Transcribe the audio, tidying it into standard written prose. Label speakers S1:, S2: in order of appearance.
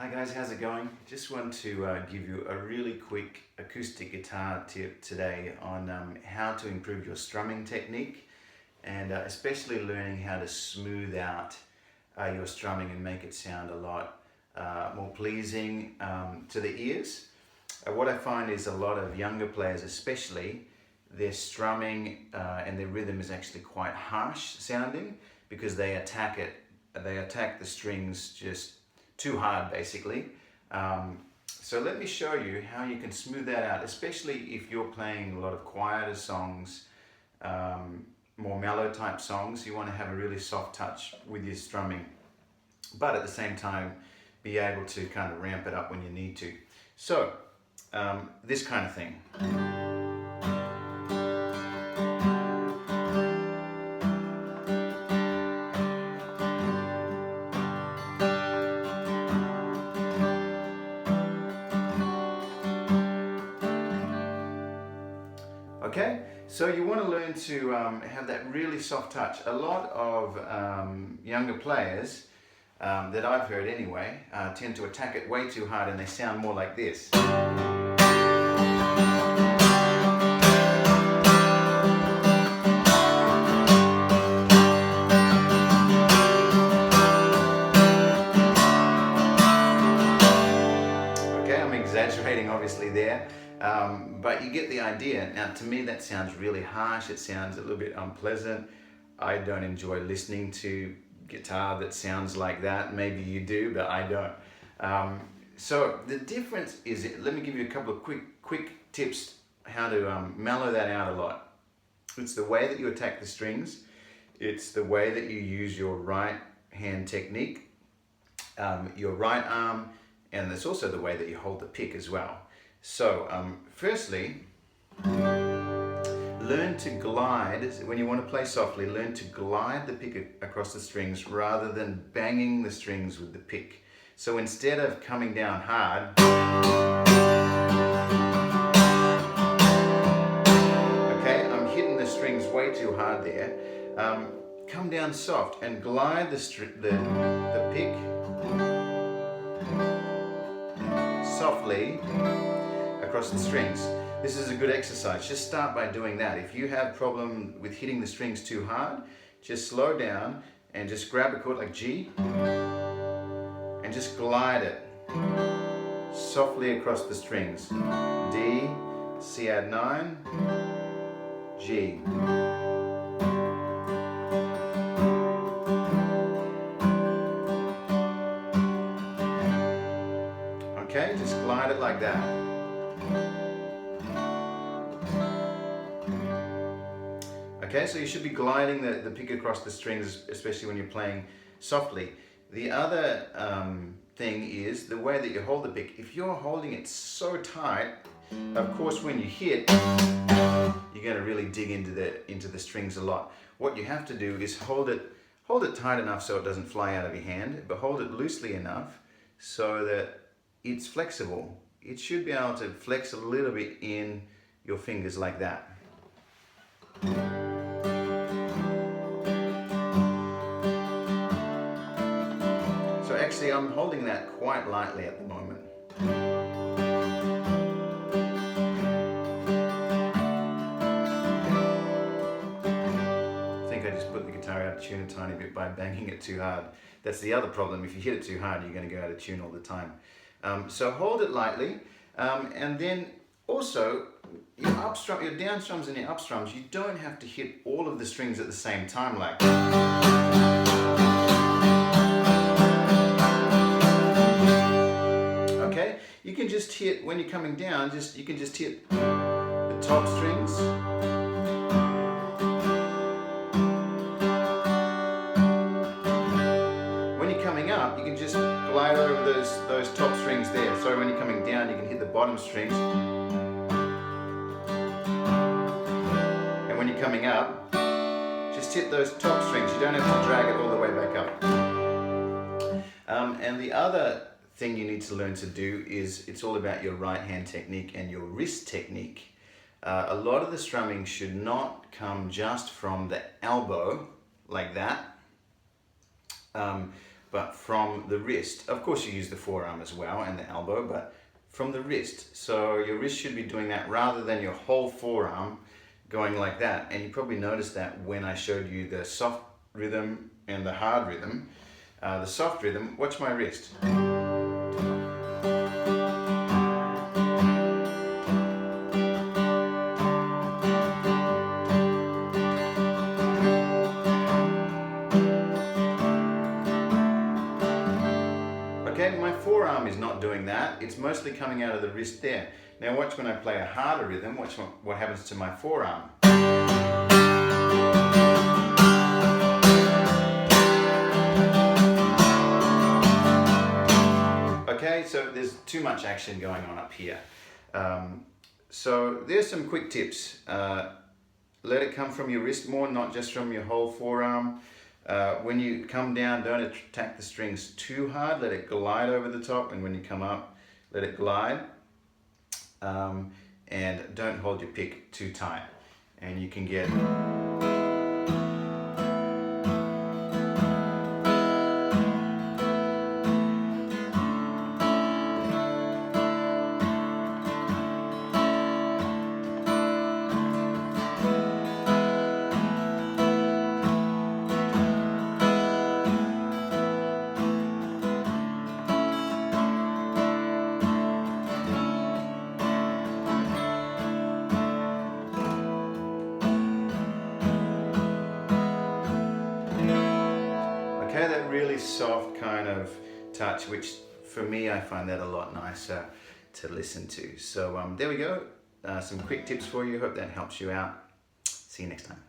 S1: Hi guys, how's it going? Just want to give you a really quick acoustic guitar tip today on how to improve your strumming technique and especially learning how to smooth out your strumming and make it sound a lot more pleasing to the ears. What I find is a lot of younger players especially, their strumming and their rhythm is actually quite harsh sounding because they attack the strings just too hard basically. So let me show you how you can smooth that out, especially if you're playing a lot of quieter songs, more mellow type songs. You want to have a really soft touch with your strumming, but at the same time be able to kind of ramp it up when you need to. So this kind of thing. Okay, so you want to learn to have that really soft touch. A lot of younger players that I've heard anyway tend to attack it way too hard and they sound more like this. Okay, I'm exaggerating obviously there. But you get the idea. Now to me that sounds really harsh, it sounds a little bit unpleasant. I don't enjoy listening to guitar that sounds like that. Maybe you do, but I don't. So the difference is, let me give you a couple of quick tips how to mellow that out a lot. It's the way that you attack the strings, it's the way that you use your right hand technique, your right arm, and it's also the way that you hold the pick as well. So, firstly, learn to glide. When you want to play softly, learn to glide the pick across the strings rather than banging the strings with the pick. So instead of coming down hard, okay, I'm hitting the strings way too hard there. Come down soft and glide the pick softly across the strings. This is a good exercise. Just start by doing that. If you have problem with hitting the strings too hard, just slow down and just grab a chord like G and just glide it softly across the strings. D, C add 9, G. Okay, just glide it like that. Okay, so you should be gliding the pick across the strings, especially when you're playing softly. The other thing is the way that you hold the pick. If you're holding it so tight, of course when you hit, you're going to really dig into the strings a lot. What you have to do is hold it tight enough so it doesn't fly out of your hand, but hold it loosely enough so that it's flexible. It should be able to flex a little bit in your fingers like that. So actually I'm holding that quite lightly at the moment. I think I just put the guitar out of tune a tiny bit by banging it too hard. That's the other problem. If you hit it too hard, you're going to go out of tune all the time. So hold it lightly, and then also your down strums and your up strums, you don't have to hit all of the strings at the same time like okay, you can just hit, when you're coming down, you can just hit the top strings. When you're coming up, you can just glide over those top strings there. So when you're coming down, you can hit the bottom strings. And when you're coming up, just hit those top strings. You don't have to drag it all the way back up. And the other thing you need to learn to do is, it's all about your right hand technique and your wrist technique. A lot of the strumming should not come just from the elbow like that. but from the wrist. Of course you use the forearm as well and the elbow, but from the wrist. So your wrist should be doing that rather than your whole forearm going like that. And you probably noticed that when I showed you the soft rhythm and the hard rhythm. The soft rhythm, watch my wrist. Okay, my forearm is not doing that. It's mostly coming out of the wrist there. Now watch when I play a harder rhythm, watch what happens to my forearm. Okay, so there's too much action going on up here. So there's some quick tips. Let it come from your wrist more, not just from your whole forearm. When you come down, don't attack the strings too hard. Let it glide over the top, and when you come up, let it glide. And don't hold your pick too tight. And you can get... Okay, that really soft kind of touch, which for me, I find that a lot nicer to listen to. So there we go. Some quick tips for you. Hope that helps you out. See you next time.